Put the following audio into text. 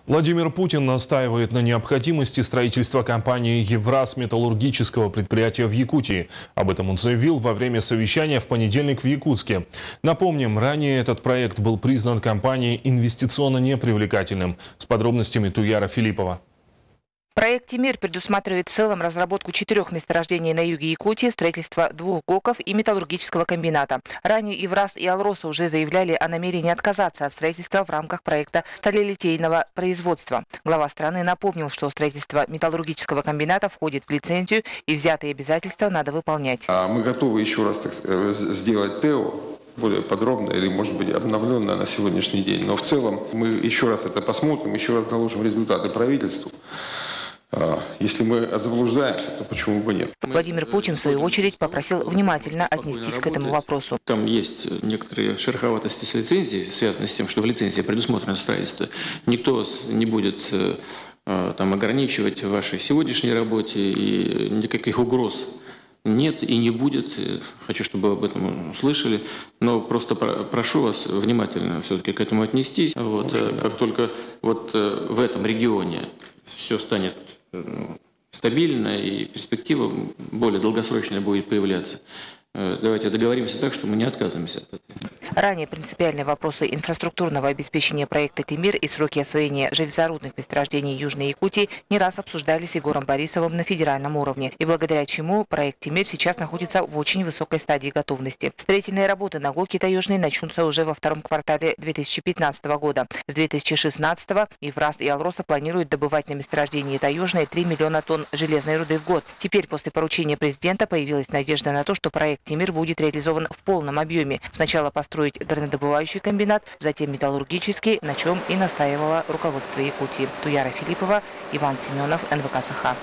Владимир Путин настаивает на необходимости строительства компании «Евраз» металлургического предприятия в Якутии. Об этом он заявил во время совещания в понедельник в Якутске. Напомним, ранее этот проект был признан компанией инвестиционно непривлекательным. С подробностями Туяра Филиппова. Проект «Тимир» предусматривает в целом разработку 4 месторождений на юге Якутии, строительство 2 ГОКов и металлургического комбината. Ранее «Евраз» и «Алроса» уже заявляли о намерении отказаться от строительства в рамках проекта сталелитейного производства. Глава страны напомнил, что строительство металлургического комбината входит в лицензию и взятые обязательства надо выполнять. Мы готовы еще раз сделать ТЭО более подробно или, может быть, обновленно на сегодняшний день. Но в целом мы еще раз это посмотрим, еще раз доложим результаты правительству. Если мы заблуждаемся, то почему бы нет? Владимир Путин, в свою очередь, попросил внимательно отнестись к этому вопросу. Там есть некоторые шероховатости с лицензией, связанные с тем, что в лицензии предусмотрено строительство. Никто вас не будет там ограничивать в вашей сегодняшней работе, и никаких угроз нет и не будет. Хочу, чтобы вы об этом услышали. Но просто прошу вас внимательно все-таки к этому отнестись. Как только в этом регионе все станет стабильно и перспектива более долгосрочная будет появляться, давайте договоримся так, что мы не отказываемся от этого. Ранее принципиальные вопросы инфраструктурного обеспечения проекта «Тимир» и сроки освоения железорудных месторождений Южной Якутии не раз обсуждались с Егором Борисовым на федеральном уровне, и благодаря чему проект «Тимир» сейчас находится в очень высокой стадии готовности. Строительные работы на ГОКе Таежной начнутся уже во втором квартале 2015 года. С 2016 «Евраз» и «Алроса» планируют добывать на месторождении Таежной 3 миллиона тонн железной руды в год. Теперь, после поручения президента, появилась надежда на то, что проект «Тимир» будет реализован в полном объеме. Сначала построить горнодобывающий комбинат, затем металлургический, на чем и настаивало руководство Якутии. Туяра Филиппова, Иван Семенов, НВК «Саха».